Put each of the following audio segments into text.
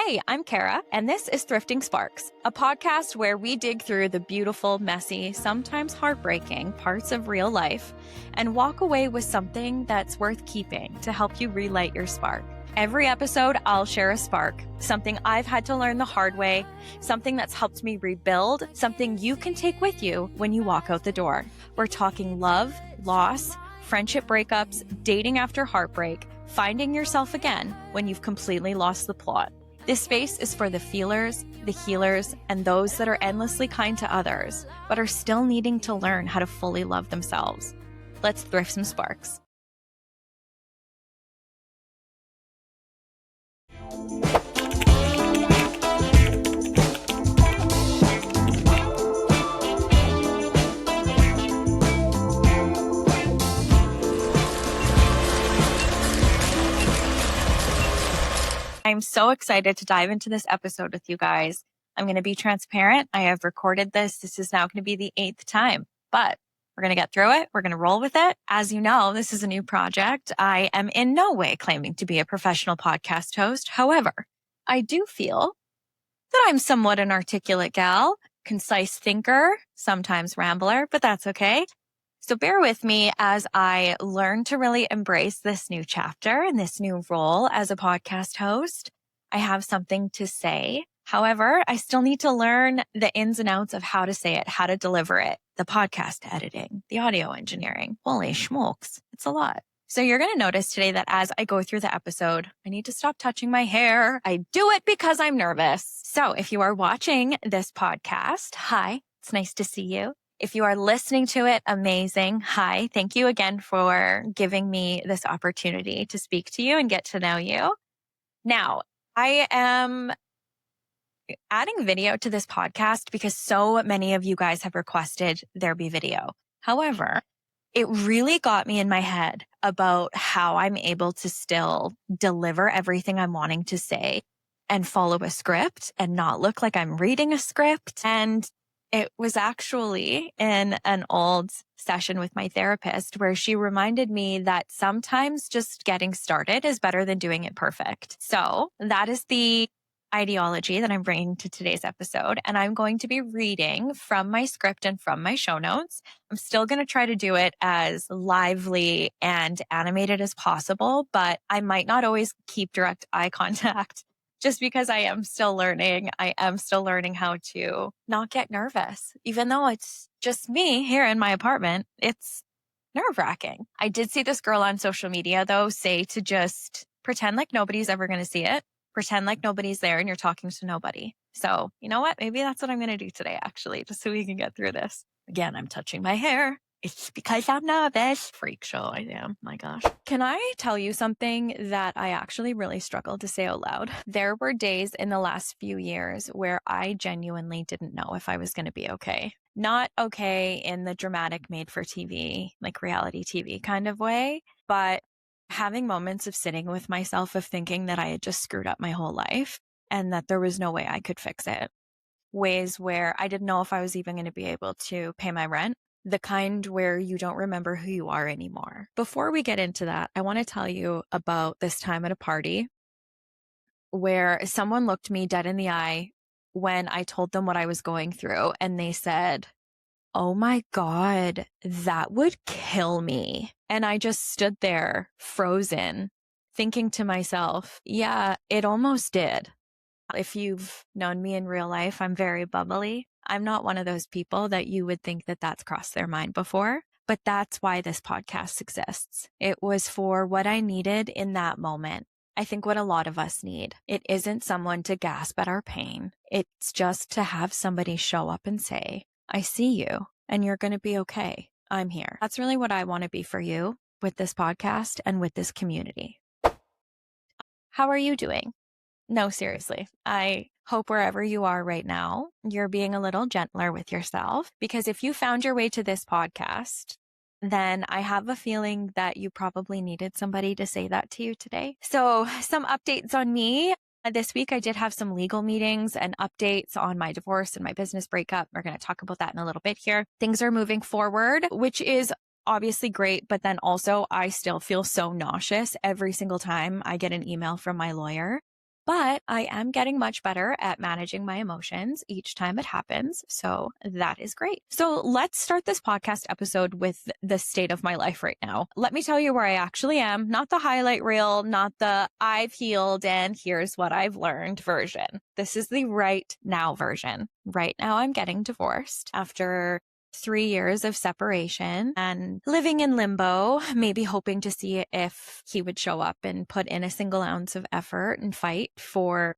Hey, I'm Cara, and this is Thrifting Sparks, a podcast where we dig through the beautiful, messy, sometimes heartbreaking parts of real life and walk away with something that's worth keeping to help you relight your spark. Every episode, I'll share a spark, something I've had to learn the hard way, something that's helped me rebuild, something you can take with you when you walk out the door. We're talking love, loss, friendship breakups, dating after heartbreak, finding yourself again when you've completely lost the plot. This space is for the feelers, the healers, and those that are endlessly kind to others, but are still needing to learn how to fully love themselves. Let's thrift some sparks. I'm so excited to dive into this episode with you guys. I'm going to be transparent. I have recorded this. This is now going to be the 8th time, but we're going to get through it. We're going to roll with it. As you know, this is a new project. I am in no way claiming to be a professional podcast host. However, I do feel that I'm somewhat an articulate gal, concise thinker, sometimes rambler, but that's okay. So bear with me as I learn to really embrace this new chapter and this new role as a podcast host. I have something to say. However, I still need to learn the ins and outs of how to say it, how to deliver it, the podcast editing, the audio engineering. Holy smokes, it's a lot. So you're going to notice today that as I go through the episode, I need to stop touching my hair. I do it because I'm nervous. So if you are watching this podcast, hi, it's nice to see you. If you are listening to it, amazing. Hi, thank you again for giving me this opportunity to speak to you and get to know you. Now, I am adding video to this podcast because so many of you guys have requested there be video. However, it really got me in my head about how I'm able to still deliver everything I'm wanting to say and follow a script and not look like I'm reading a script. And it was actually in an old session with my therapist where she reminded me that sometimes just getting started is better than doing it perfect. So that is the ideology that I'm bringing to today's episode. And I'm going to be reading from my script and from my show notes. I'm still going to try to do it as lively and animated as possible, but I might not always keep direct eye contact. Just because I am still learning, how to not get nervous. Even though it's just me here in my apartment, it's nerve-wracking. I did see this girl on social media, though, say to just pretend like nobody's ever going to see it. Pretend like nobody's there and you're talking to nobody. So, you know what? Maybe that's what I'm going to do today, actually, just so we can get through this. Again, I'm touching my hair. It's because I'm nervous. Freak show I am. My gosh. Can I tell you something that I actually really struggled to say out loud? There were days in the last few years where I genuinely didn't know if I was going to be okay. Not okay in the dramatic made for TV, like reality TV kind of way, but having moments of sitting with myself of thinking that I had just screwed up my whole life and that there was no way I could fix it. Ways where I didn't know if I was even going to be able to pay my rent. The kind where you don't remember who you are anymore. Before we get into that, I want to tell you about this time at a party where someone looked me dead in the eye when I told them what I was going through. And they said, "Oh my God, that would kill me." And I just stood there frozen, thinking to myself, yeah, it almost did. If you've known me in real life, I'm very bubbly. I'm not one of those people that you would think that that's crossed their mind before, but that's why this podcast exists. It was for what I needed in that moment. I think what a lot of us need. It isn't someone to gasp at our pain. It's just to have somebody show up and say, "I see you and you're going to be okay. I'm here." That's really what I want to be for you with this podcast and with this community. How are you doing? No, seriously. I hope wherever you are right now, you're being a little gentler with yourself, because if you found your way to this podcast, then I have a feeling that you probably needed somebody to say that to you today. So some updates on me. This week, I did have some legal meetings and updates on my divorce and my business breakup. We're going to talk about that in a little bit here. Things are moving forward, which is obviously great, but then also I still feel so nauseous every single time I get an email from my lawyer. but I am getting much better at managing my emotions each time it happens. So that is great. So let's start this podcast episode with the state of my life right now. Let me tell you where I actually am, not the highlight reel, not the I've healed and here's what I've learned version. This is the right now version. Right now I'm getting divorced after 3 years of separation and living in limbo, maybe hoping to see if he would show up and put in a single ounce of effort and fight for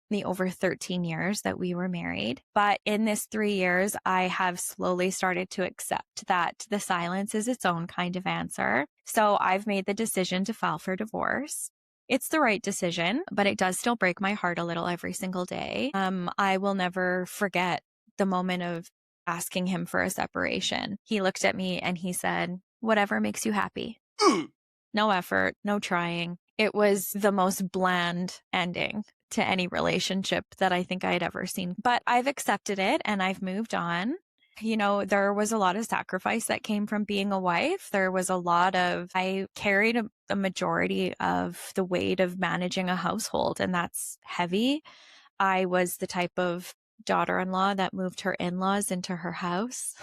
the over 13 years that we were married. But in this 3 years, I have slowly started to accept that the silence is its own kind of answer. So I've made the decision to file for divorce. It's the right decision, but it does still break my heart a little every single day. I will never forget the moment of asking him for a separation. He looked at me and he said, "Whatever makes you happy." No effort, no trying. It was the most bland ending to any relationship that I think I had ever seen. But I've accepted it and I've moved on. You know, there was a lot of sacrifice that came from being a wife. I carried a majority of the weight of managing a household, and that's heavy. I was the type of daughter-in-law that moved her in-laws into her house.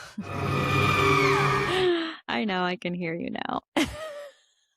I know, I can hear you now.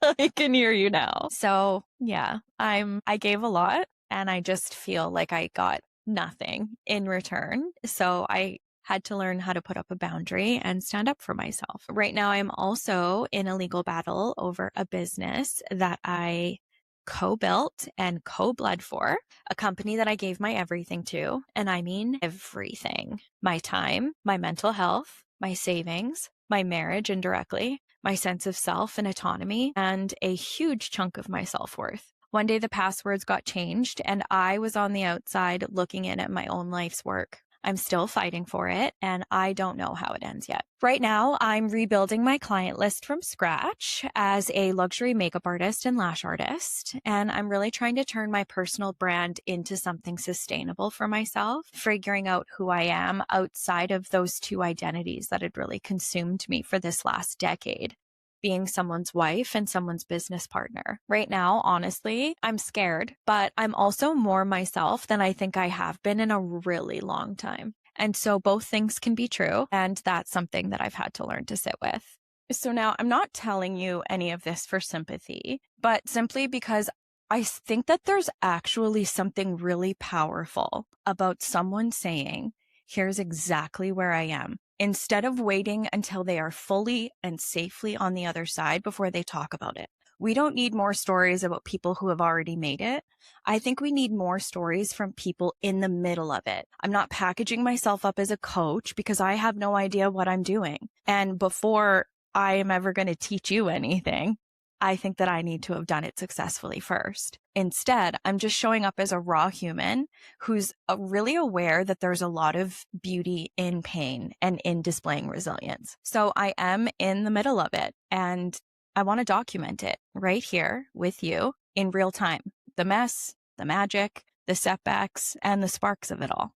I can hear you now. So yeah, I gave a lot and I just feel like I got nothing in return. So I had to learn how to put up a boundary and stand up for myself. Right now, I'm also in a legal battle over a business that I co-built and co-bled for, a company that I gave my everything to. And I mean everything: my time, my mental health, my savings, my marriage indirectly, my sense of self and autonomy, and a huge chunk of my self-worth. One day the passwords got changed and I was on the outside looking in at my own life's work. I'm still fighting for it and I don't know how it ends yet. Right now, I'm rebuilding my client list from scratch as a luxury makeup artist and lash artist. And I'm really trying to turn my personal brand into something sustainable for myself, figuring out who I am outside of those two identities that had really consumed me for this last decade, being someone's wife and someone's business partner. Right now, honestly, I'm scared, but I'm also more myself than I think I have been in a really long time. And so both things can be true. And that's something that I've had to learn to sit with. So now I'm not telling you any of this for sympathy, but simply because I think that there's actually something really powerful about someone saying, "Here's exactly where I am," instead of waiting until they are fully and safely on the other side before they talk about it. We don't need more stories about people who have already made it. I think we need more stories from people in the middle of it. I'm not packaging myself up as a coach because I have no idea what I'm doing. And before I am ever going to teach you anything, I think that I need to have done it successfully first. Instead, I'm just showing up as a raw human who's really aware that there's a lot of beauty in pain and in displaying resilience. So I am in the middle of it and I want to document it right here with you in real time. The mess, the magic, the setbacks, and the sparks of it all.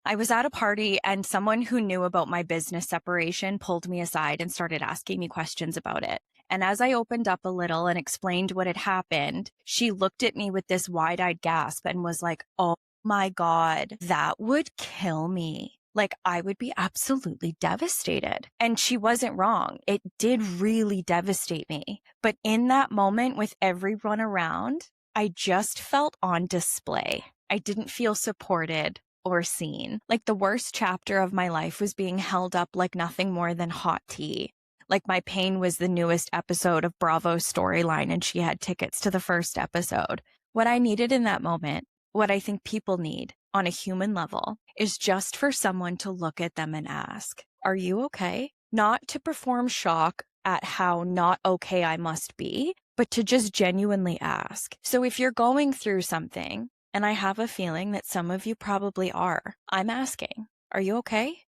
I was at a party and someone who knew about my business separation pulled me aside and started asking me questions about it. And as I opened up a little and explained what had happened, she looked at me with this wide-eyed gasp and was like, "Oh my God, that would kill me. Like, I would be absolutely devastated." And she wasn't wrong. It did really devastate me. But in that moment with everyone around, I just felt on display. I didn't feel supported or seen. Like the worst chapter of my life was being held up like nothing more than hot tea. Like my pain was the newest episode of Bravo's storyline and she had tickets to the first episode. What I needed in that moment, what I think people need on a human level, is just for someone to look at them and ask, "Are you okay?" Not to perform shock at how not okay I must be, but to just genuinely ask. So if you're going through something, and I have a feeling that some of you probably are, I'm asking, "Are you okay?"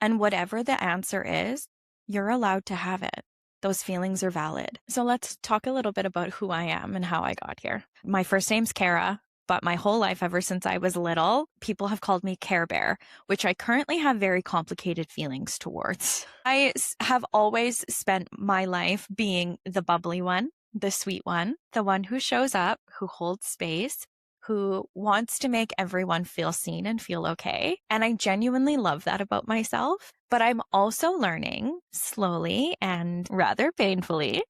And whatever the answer is, you're allowed to have it. Those feelings are valid. So let's talk a little bit about who I am and how I got here. My first name's Cara, but my whole life, ever since I was little, people have called me Care Bear, which I currently have very complicated feelings towards. I have always spent my life being the bubbly one, the sweet one, the one who shows up, who holds space, who wants to make everyone feel seen and feel okay. And I genuinely love that about myself. But I'm also learning slowly and rather painfully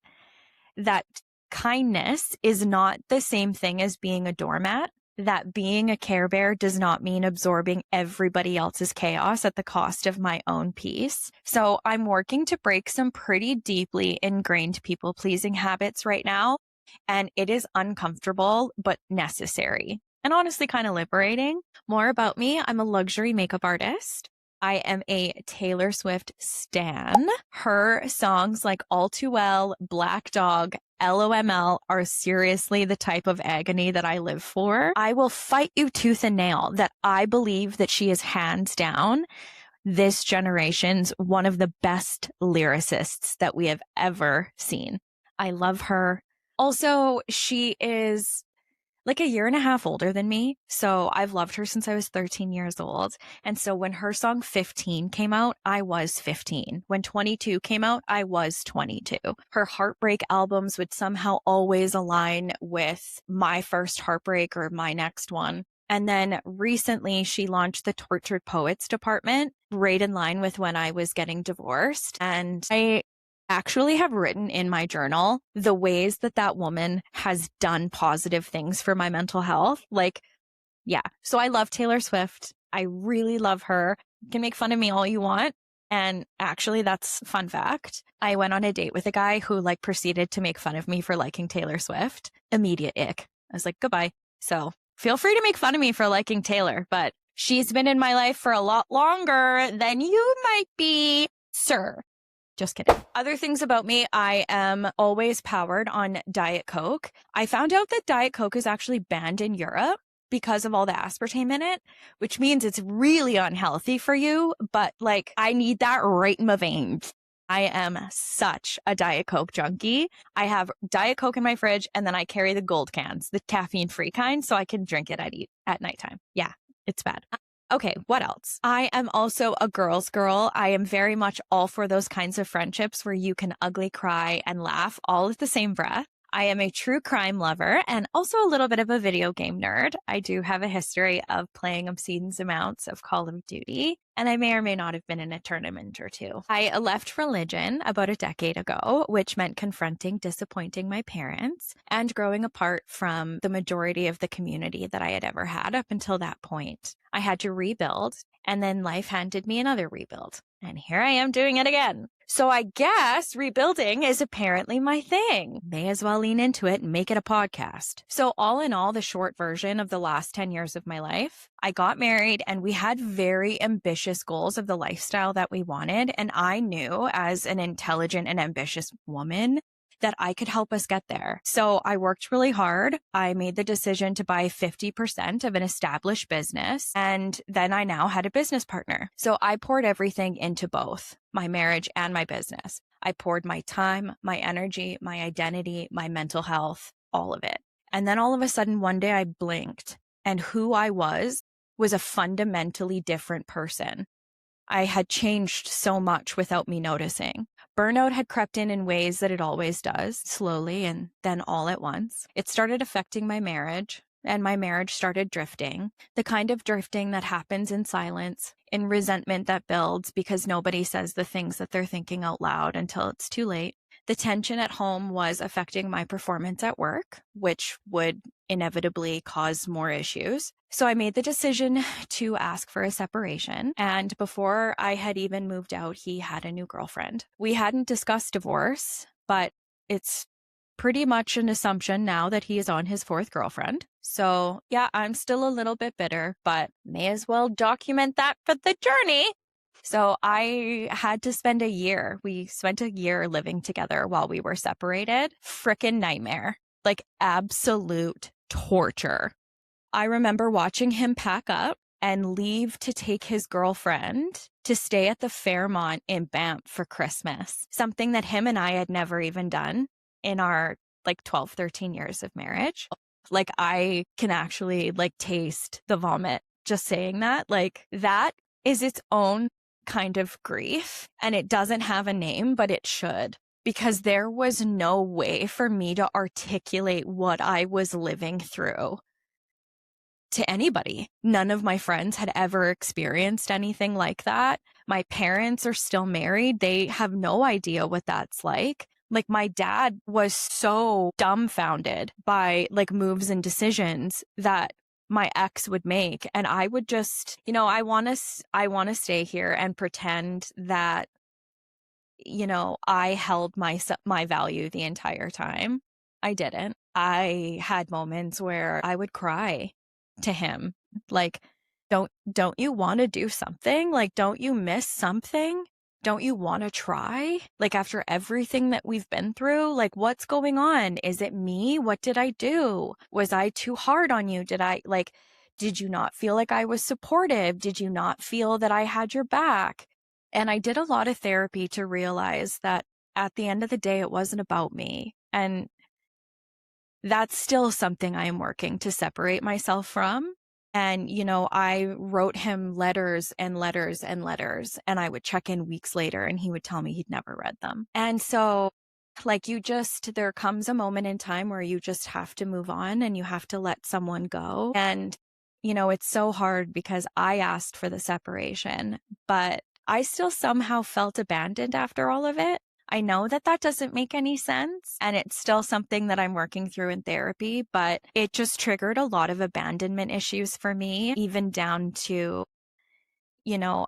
that kindness is not the same thing as being a doormat. That being a Care Bear does not mean absorbing everybody else's chaos at the cost of my own peace. So I'm working to break some pretty deeply ingrained people-pleasing habits right now. And it is uncomfortable, but necessary. And honestly, kind of liberating. More about me. I'm a luxury makeup artist. I am a Taylor Swift stan. Her songs like All Too Well, Black Dog, LOML are seriously the type of agony that I live for. I will fight you tooth and nail that I believe that she is hands down this generation's one of the best lyricists that we have ever seen. I love her. Also, she is like a year and a half older than me. So I've loved her since I was 13 years old. And so when her song 15 came out, I was 15. When 22 came out, I was 22. Her heartbreak albums would somehow always align with my first heartbreak or my next one. And then recently she launched the Tortured Poets department right in line with when I was getting divorced. And I actually have written in my journal the ways that that woman has done positive things for my mental health. Like, yeah. So I love Taylor Swift. I really love her. You can make fun of me all you want. And actually, that's a fun fact. I went on a date with a guy who like proceeded to make fun of me for liking Taylor Swift. Immediate ick. I was like, goodbye. So feel free to make fun of me for liking Taylor, but she's been in my life for a lot longer than you might be, sir. Just kidding. Other things about me, I am always powered on Diet Coke. I found out that Diet Coke is actually banned in Europe because of all the aspartame in it, which means it's really unhealthy for you. But like, I need that right in my veins. I am such a Diet Coke junkie. I have Diet Coke in my fridge, and then I carry the gold cans, the caffeine-free kind, so I can drink it at nighttime. Yeah, it's bad. Okay, what else? I am also a girl's girl. I am very much all for those kinds of friendships where you can ugly cry and laugh all at the same breath. I am a true crime lover and also a little bit of a video game nerd. I do have a history of playing obscene amounts of Call of Duty, and I may or may not have been in a tournament or two. I left religion about a decade ago, which meant confronting disappointing my parents and growing apart from the majority of the community that I had ever had up until that point. I had to rebuild, and then life handed me another rebuild. And here I am doing it again. So I guess rebuilding is apparently my thing. May as well lean into it and make it a podcast. So all in all, the short version of the last 10 years of my life, I got married and we had very ambitious goals of the lifestyle that we wanted. And I knew as an intelligent and ambitious woman that I could help us get there. So I worked really hard. I made the decision to buy 50% of an established business. And then I now had a business partner. So I poured everything into both my marriage and my business. I poured my time, my energy, my identity, my mental health, all of it. And then all of a sudden, one day I blinked and who I was a fundamentally different person. I had changed so much without me noticing. Burnout had crept in ways that it always does, slowly and then all at once. It started affecting my marriage, and my marriage started drifting. The kind of drifting that happens in silence, in resentment that builds because nobody says the things that they're thinking out loud until it's too late. The tension at home was affecting my performance at work, which would inevitably cause more issues. So I made the decision to ask for a separation. And before I had even moved out, he had a new girlfriend. We hadn't discussed divorce, but it's pretty much an assumption now that he is on his fourth girlfriend. So yeah, I'm still a little bit bitter, but may as well document that for the journey. So I had to spend a year. We spent a year living together while we were separated. Frickin' nightmare. Like absolute torture. I remember watching him pack up and leave to take his girlfriend to stay at the Fairmont in Banff for Christmas. Something that him and I had never even done in our like 12, 13 years of marriage. Like I can actually like taste the vomit just saying that. Like that is its own kind of grief, and it doesn't have a name, but it should, because there was no way for me to articulate what I was living through. to anybody. None of my friends had ever experienced anything like that. My parents are still married. They have no idea what that's like. Like, my dad was so dumbfounded by like moves and decisions that my ex would make. And I would just, I want to stay here and pretend that, I held my value the entire time. I didn't. I had moments where I would cry to him. Like, don't you want to do something? Like, don't you miss something? Don't you want to try? Like, after everything that we've been through, like, what's going on? Is it me? What did I do? Was I too hard on you? Did you not feel like I was supportive? Did you not feel that I had your back? And I did a lot of therapy to realize that at the end of the day, it wasn't about me. And that's still something I am working to separate myself from. And, I wrote him letters and letters and letters, and I would check in weeks later and he would tell me he'd never read them. And so, like, there comes a moment in time where you just have to move on and you have to let someone go. And, it's so hard because I asked for the separation, but I still somehow felt abandoned after all of it. I know that doesn't make any sense, and it's still something that I'm working through in therapy, but it just triggered a lot of abandonment issues for me, even down to,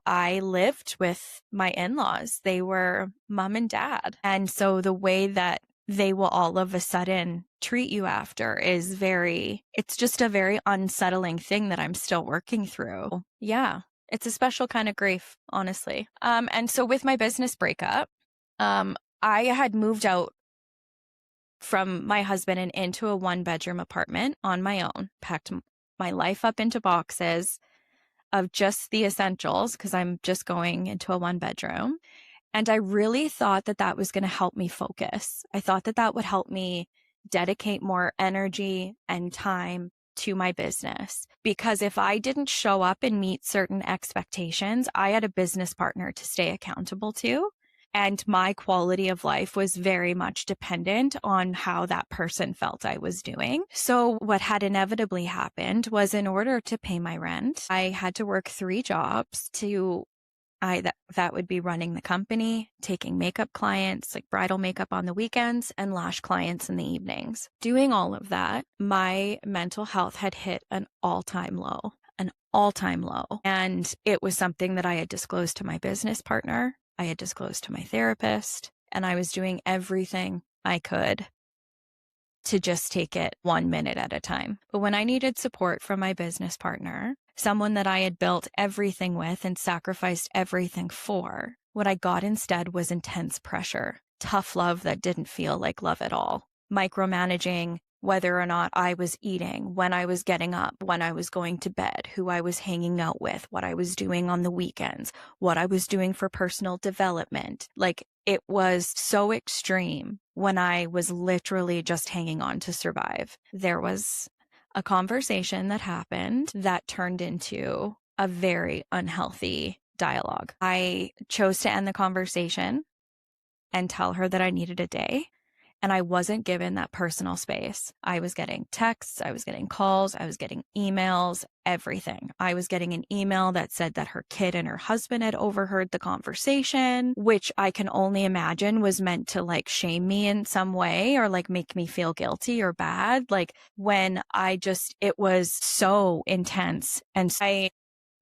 I lived with my in-laws. They were mom and dad. And so the way that they will all of a sudden treat you after it's just a very unsettling thing that I'm still working through. Yeah. It's a special kind of grief, honestly. And so with my business breakup, I had moved out from my husband and into a 1-bedroom apartment on my own, packed my life up into boxes of just the essentials because I'm just going into a 1-bedroom. And I really thought that was going to help me focus. I thought that would help me dedicate more energy and time to my business, because if I didn't show up and meet certain expectations, I had a business partner to stay accountable to. And my quality of life was very much dependent on how that person felt I was doing. So what had inevitably happened was, in order to pay my rent, I had to work 3 jobs that would be running the company, taking makeup clients, like bridal makeup on the weekends, and lash clients in the evenings. Doing all of that, my mental health had hit an all-time low. And it was something that I had disclosed to my business partner. I had disclosed to my therapist, and I was doing everything I could to just take it 1 minute at a time. But when I needed support from my business partner, someone that I had built everything with and sacrificed everything for, what I got instead was intense pressure, tough love that didn't feel like love at all, micromanaging whether or not I was eating, when I was getting up, when I was going to bed, who I was hanging out with, what I was doing on the weekends, what I was doing for personal development. Like, it was so extreme when I was literally just hanging on to survive. There was a conversation that happened that turned into a very unhealthy dialogue. I chose to end the conversation and tell her that I needed a day. And I wasn't given that personal space. I was getting texts, I was getting calls, I was getting emails, everything. I was getting an email that said that her kid and her husband had overheard the conversation, which I can only imagine was meant to like shame me in some way or like make me feel guilty or bad. Like, when it was so intense. And so I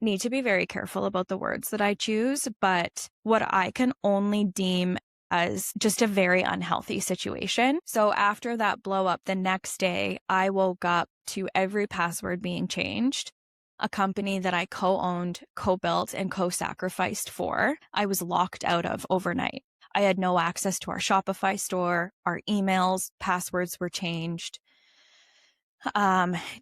need to be very careful about the words that I choose, but what I can only deem as just a very unhealthy situation. So after that blow up, the next day, I woke up to every password being changed. A company that I co-owned, co-built, and co-sacrificed for, I was locked out of overnight. I had no access to our Shopify store, our emails, passwords were changed.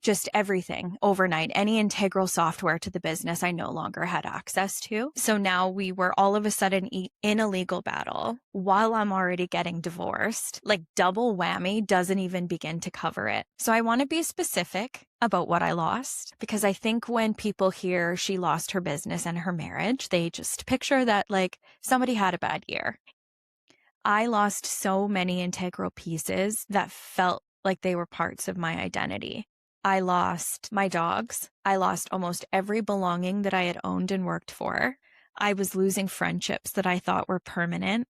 Just everything overnight. Any integral software to the business I no longer had access to. So now we were all of a sudden in a legal battle while I'm already getting divorced. Like, double whammy doesn't even begin to cover it. So I want to be specific about what I lost, because I think when people hear she lost her business and her marriage, they just picture that like somebody had a bad year. I lost so many integral pieces that felt like they were parts of my identity. I lost my dogs. I lost almost every belonging that I had owned and worked for. I was losing friendships that I thought were permanent,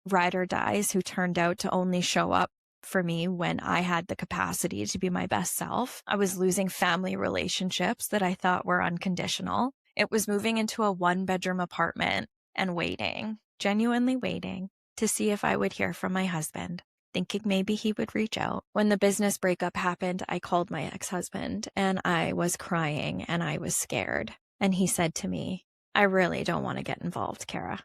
ride or dies who turned out to only show up for me when I had the capacity to be my best self. I was losing family relationships that I thought were unconditional. It was moving into a 1-bedroom apartment and waiting, genuinely waiting to see if I would hear from my husband, thinking maybe he would reach out. When the business breakup happened, I called my ex-husband and I was crying and I was scared. And he said to me, I really don't want to get involved, Cara.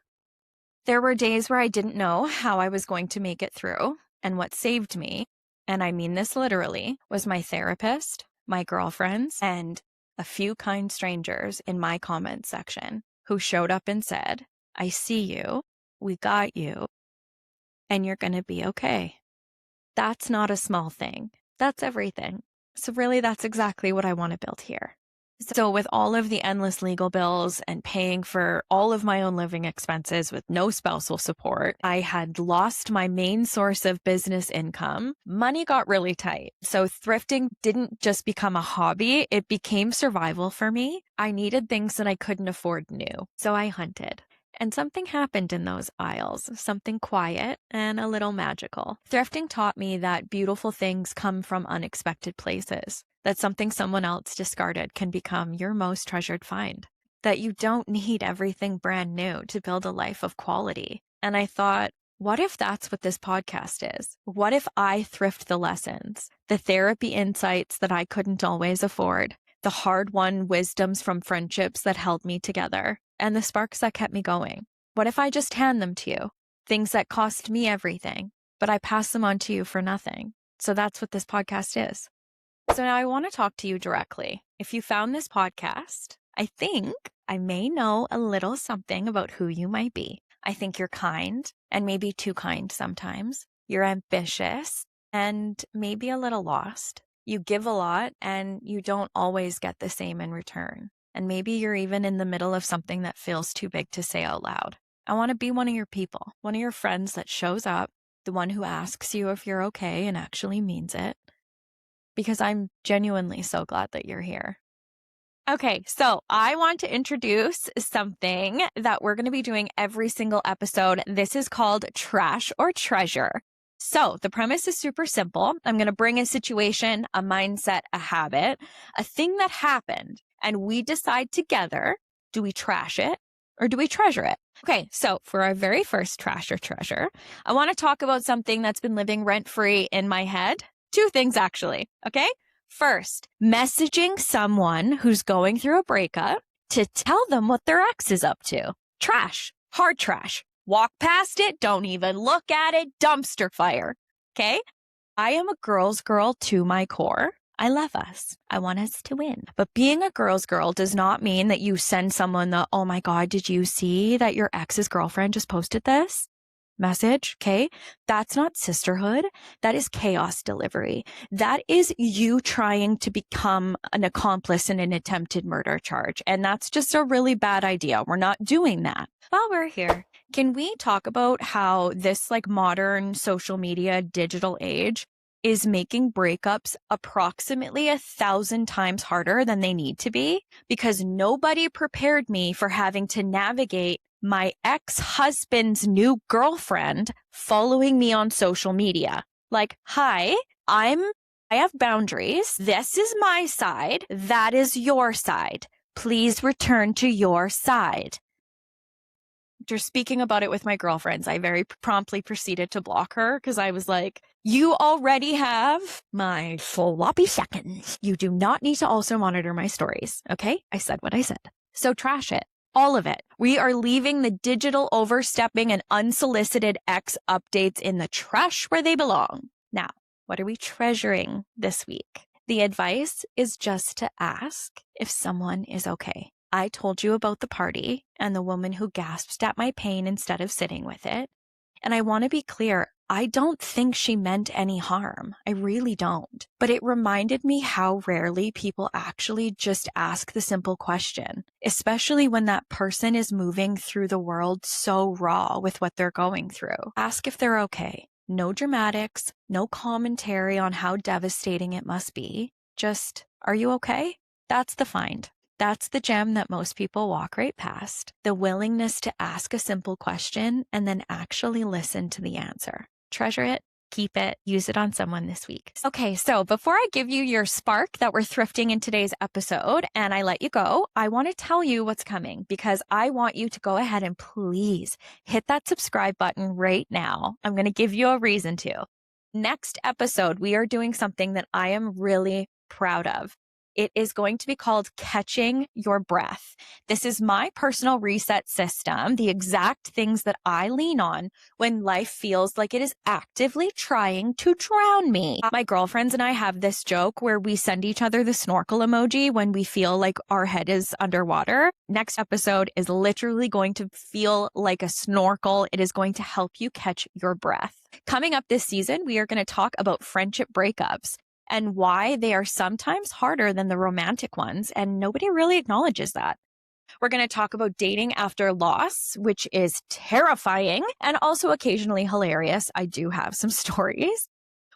There were days where I didn't know how I was going to make it through. And what saved me, and I mean this literally, was my therapist, my girlfriends, and a few kind strangers in my comment section who showed up and said, I see you, we got you, and you're going to be okay. That's not a small thing. That's everything. So really, that's exactly what I want to build here. So with all of the endless legal bills and paying for all of my own living expenses with no spousal support, I had lost my main source of business income. Money got really tight. So thrifting didn't just become a hobby. It became survival for me. I needed things that I couldn't afford new. So I hunted. And something happened in those aisles, something quiet and a little magical. Thrifting taught me that beautiful things come from unexpected places, that something someone else discarded can become your most treasured find, that you don't need everything brand new to build a life of quality. And I thought, what if that's what this podcast is? What if I thrift the lessons, the therapy insights that I couldn't always afford, the hard-won wisdoms from friendships that held me together, and the sparks that kept me going? What if I just hand them to you? Things that cost me everything, but I pass them on to you for nothing. So that's what this podcast is. So now I want to talk to you directly. If you found this podcast, I think I may know a little something about who you might be. I think you're kind and maybe too kind sometimes. You're ambitious and maybe a little lost. You give a lot and you don't always get the same in return. And maybe you're even in the middle of something that feels too big to say out loud. I want to be one of your people, one of your friends that shows up, the one who asks you if you're okay and actually means it, because I'm genuinely so glad that you're here. Okay, so I want to introduce something that we're going to be doing every single episode. This is called Trash or Treasure. So the premise is super simple. I'm going to bring a situation, a mindset, a habit, a thing that happened, and we decide together, do we trash it or do we treasure it? Okay, so for our very first trash or treasure, I want to talk about something that's been living rent-free in my head. 2 things, actually. Okay. First, messaging someone who's going through a breakup to tell them what their ex is up to. Trash, hard trash. Walk past it. Don't even look at it. Dumpster fire. Okay. I am a girl's girl to my core. I love us. I want us to win. But being a girl's girl does not mean that you send someone the, oh my God, did you see that your ex's girlfriend just posted this message? Okay. That's not sisterhood. That is chaos delivery. That is you trying to become an accomplice in an attempted murder charge. And that's just a really bad idea. We're not doing that. While we're here, can we talk about how this modern social media digital age is making breakups approximately 1,000 times harder than they need to be? Because nobody prepared me for having to navigate my ex-husband's new girlfriend following me on social media. Hi, I have boundaries. This is my side. That is your side. Please return to your side. After speaking about it with my girlfriends, I very promptly proceeded to block her because I was like, you already have my floppy seconds. You do not need to also monitor my stories. Okay? I said what I said. So trash it. All of it. We are leaving the digital overstepping and unsolicited ex updates in the trash where they belong. Now, what are we treasuring this week? The advice is just to ask if someone is okay. I told you about the party and the woman who gasped at my pain instead of sitting with it. And I want to be clear, I don't think she meant any harm. I really don't. But it reminded me how rarely people actually just ask the simple question, especially when that person is moving through the world so raw with what they're going through. Ask if they're okay. No dramatics, no commentary on how devastating it must be. Just Are you okay? That's the find. That's the gem that most people walk right past. The willingness to ask a simple question and then actually listen to the answer. Treasure it, keep it, use it on someone this week. Okay, so before I give you your spark that we're thrifting in today's episode and I let you go, I want to tell you what's coming because I want you to go ahead and please hit that subscribe button right now. I'm going to give you a reason to. Next episode, we are doing something that I am really proud of. It is going to be called Catching Your Breath. This is my personal reset system, the exact things that I lean on when life feels like it is actively trying to drown me. My girlfriends and I have this joke where we send each other the snorkel emoji when we feel like our head is underwater. Next episode is literally going to feel like a snorkel. It is going to help you catch your breath. Coming up this season, we are going to talk about friendship breakups and why they are sometimes harder than the romantic ones, and nobody really acknowledges that. We're going to talk about dating after loss, which is terrifying and also occasionally hilarious. I do have some stories.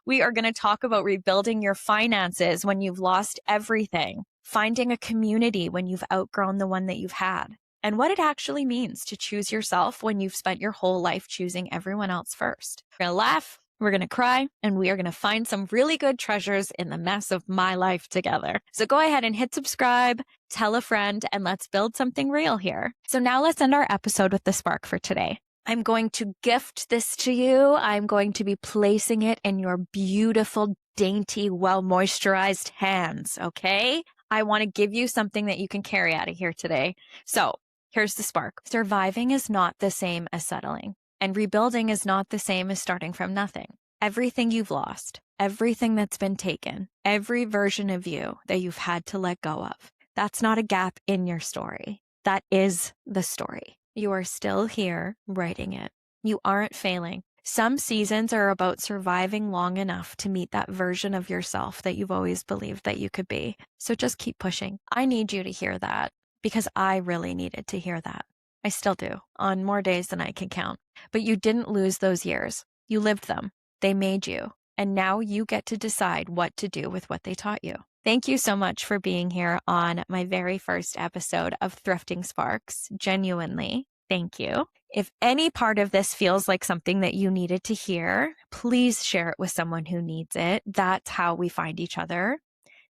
We are going to talk about rebuilding your finances when you've lost everything, finding a community when you've outgrown the one that you've had, and what it actually means to choose yourself when you've spent your whole life choosing everyone else first. We're going to laugh. We're going to cry, and we are going to find some really good treasures in the mess of my life together. So go ahead and hit subscribe, tell a friend, and let's build something real here. So now let's end our episode with the spark for today. I'm going to gift this to you. I'm going to be placing it in your beautiful, dainty, well-moisturized hands, okay? I want to give you something that you can carry out of here today. So here's the spark. Surviving is not the same as settling. And rebuilding is not the same as starting from nothing. Everything you've lost, everything that's been taken, every version of you that you've had to let go of, that's not a gap in your story. That is the story. You are still here writing it. You aren't failing. Some seasons are about surviving long enough to meet that version of yourself that you've always believed that you could be. So just keep pushing. I need you to hear that because I really needed to hear that. I still do, on more days than I can count. But you didn't lose those years. You lived them. They made you. And now you get to decide what to do with what they taught you. Thank you so much for being here on my very first episode of Thrifting Sparks. Genuinely, thank you. If any part of this feels like something that you needed to hear, please share it with someone who needs it. That's how we find each other.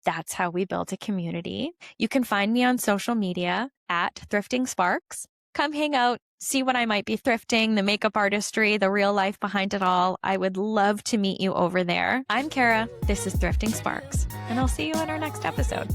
That's how we build a community. You can find me on social media at Thrifting Sparks. Come hang out, see what I might be thrifting, the makeup artistry, the real life behind it all. I would love to meet you over there. I'm Cara. This is Thrifting Sparks, and I'll see you in our next episode.